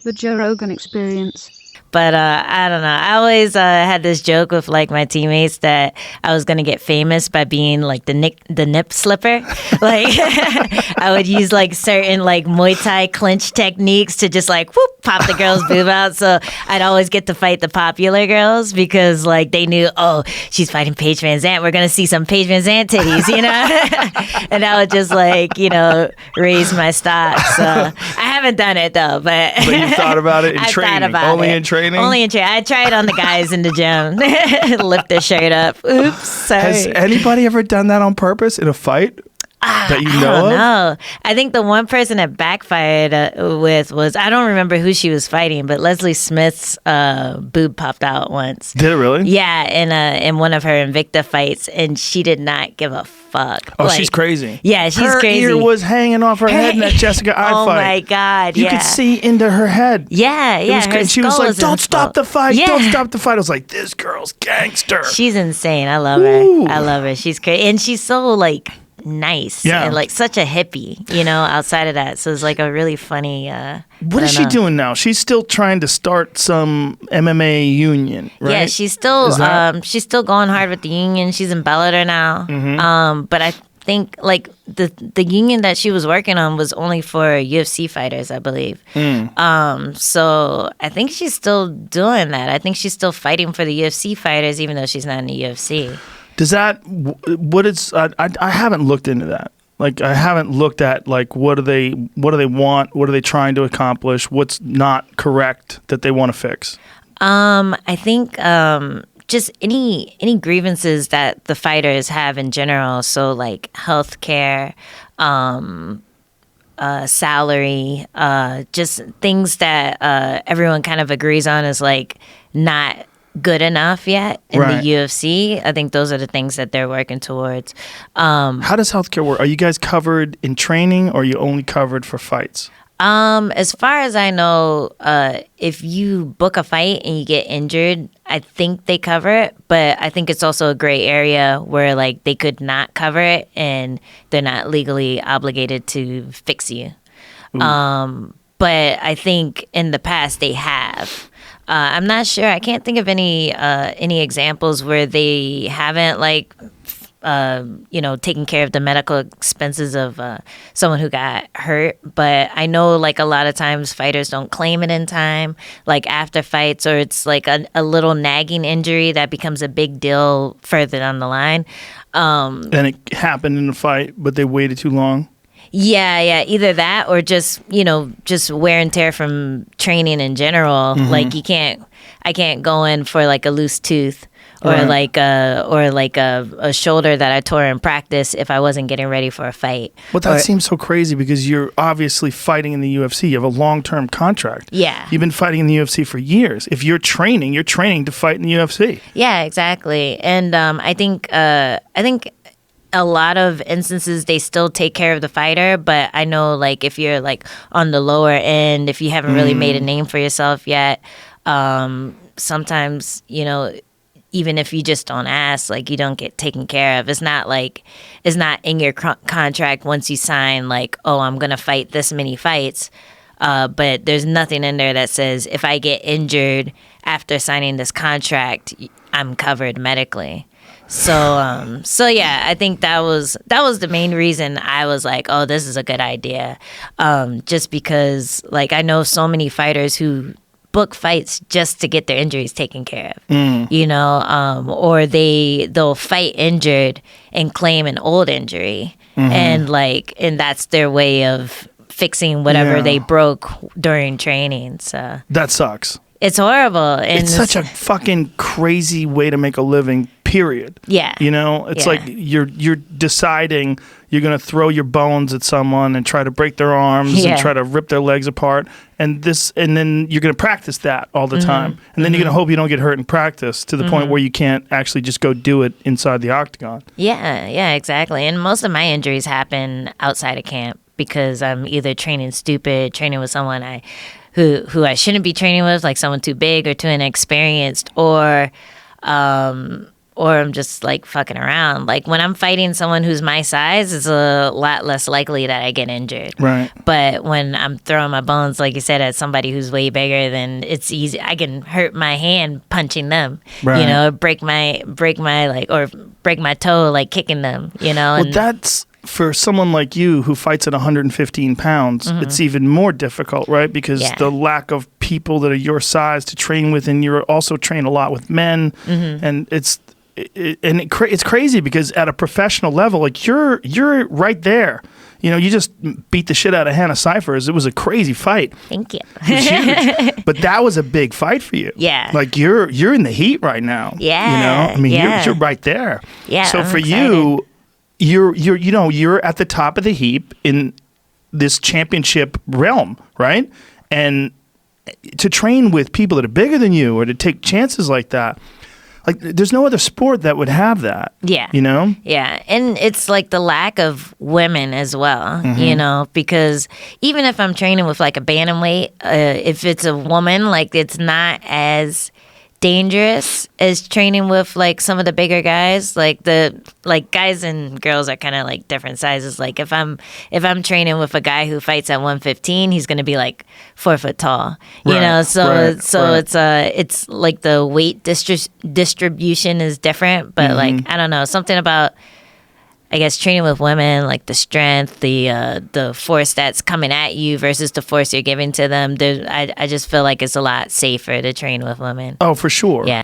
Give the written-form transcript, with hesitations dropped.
The Joe Rogan Experience. But I don't know. I always had this joke with like my teammates that I was gonna get famous by being like the nip slipper. Like I would use like certain like Muay Thai clinch techniques to just like whoop pop the girl's boob out. So I'd always get to fight the popular girls because like they knew, oh, she's fighting Paige Van Zandt. We're gonna see some Paige Van Zandt titties, you know. And I would just like raise my stock. So I haven't done it though, but you thought about it in training. Thought about Only it. in training. Only in training. I tried on the guys in the gym. Lift their shirt up. Oops, sorry. Has anybody ever done that on purpose in a fight that you know I don't of? know. I think the one person that backfired with was, I don't remember who she was fighting, but Leslie Smith's boob popped out once. Did it really? Yeah, in one of her Invicta fights, and she did not give a fuck. Oh, she's crazy. Yeah, she's her crazy. Her ear was hanging off her head in that Jessica I oh fight. Oh my God, You could see into her head. Yeah, yeah. And she was like, don't stop the fight. Yeah. Don't stop the fight. I was like, this girl's gangster. She's insane. I love her. I love her. She's crazy. And she's so like nice and like such a hippie, outside of that. So it's like a really funny what is she doing now? She's still trying to start some MMA union, right? Yeah, she's still going hard with the union. She's in Bellator now. Mm-hmm. But I think like the union that she was working on was only for UFC fighters, I believe. So I think she's still doing that. I think she's still fighting for the UFC fighters, even though she's not in the UFC. Does that, I haven't looked into that. Like, I haven't looked at, like, what do they want? What are they trying to accomplish? What's not correct that they want to fix? I think just any grievances that the fighters have in general. So, like, healthcare, salary, just things that everyone kind of agrees on is, like, not good enough yet in the UFC. I think those are the things that they're working towards. How does healthcare work? Are you guys covered in training, or are you only covered for fights? As far as I know, if you book a fight and you get injured, I think they cover it, but I think it's also a gray area where like they could not cover it and they're not legally obligated to fix you. But I think in the past they have. I'm not sure. I can't think of any examples where they haven't taken care of the medical expenses of someone who got hurt. But I know like a lot of times fighters don't claim it in time, like after fights, or it's like a little nagging injury that becomes a big deal further down the line. And it happened in the fight, but they waited too long. Yeah, either that or just wear and tear from training in general. Mm-hmm. Like I can't go in for like a loose tooth or like a shoulder that I tore in practice if I wasn't getting ready for a fight. But that seems so crazy because you're obviously fighting in the UFC. You have a long-term contract. Yeah. You've been fighting in the UFC for years. If you're training to fight in the UFC. Yeah, exactly. And I think a lot of instances they still take care of the fighter, but I know like if you're like on the lower end, if you haven't really made a name for yourself yet, sometimes even if you just don't ask, like you don't get taken care of. It's not in your contract once you sign like, oh, I'm gonna fight this many fights, but there's nothing in there that says if I get injured after signing this contract, I'm covered medically. So yeah, I think that was the main reason I was like, oh, this is a good idea. Just because like I know so many fighters who book fights just to get their injuries taken care of, or they'll fight injured and claim an old injury, and that's their way of fixing whatever they broke during training. So that sucks. It's horrible. And it's such a fucking crazy way to make a living, period. Yeah. It's like you're deciding you're going to throw your bones at someone and try to break their arms and try to rip their legs apart. And then you're going to practice that all the time. And then you're going to hope you don't get hurt in practice to the point where you can't actually just go do it inside the octagon. Yeah, exactly. And most of my injuries happen outside of camp because I'm either training with someone who I shouldn't be training with, like someone too big or too inexperienced, or I'm just like fucking around. Like when I'm fighting someone who's my size, it's a lot less likely that I get injured. Right. But when I'm throwing my bones, like you said, at somebody who's way bigger, then it's easy. I can hurt my hand punching them. Right. You know, break my toe like kicking them. You know. Well, that's for someone like you who fights at 115 pounds. It's even more difficult, right? Because the lack of people that are your size to train with, and you're also trained a lot with men, and it's crazy because at a professional level, like you're right there. You know, you just beat the shit out of Hannah Cyphers. It was a crazy fight. Thank you. It was huge. But that was a big fight for you. Yeah. Like you're in the heat right now. Yeah. You know, I mean, yeah. you're right there. Yeah. So I'm for excited. you're at the top of the heap in this championship realm, right? And to train with people that are bigger than you or to take chances like that, like there's no other sport that would have that. Yeah. You know? Yeah. And it's like the lack of women as well, you know, because even if I'm training with like a bantamweight, if it's a woman, like it's not as dangerous as training with like some of the bigger guys. Like guys and girls are kind of like different sizes. Like if I'm training with a guy who fights at 115, he's going to be like 4 foot tall, you know? So it's like the weight distribution is different, but like, I don't know, something about, I guess, training with women, like the strength, the force that's coming at you versus the force you're giving to them. I just feel like it's a lot safer to train with women. Oh, for sure. Yeah.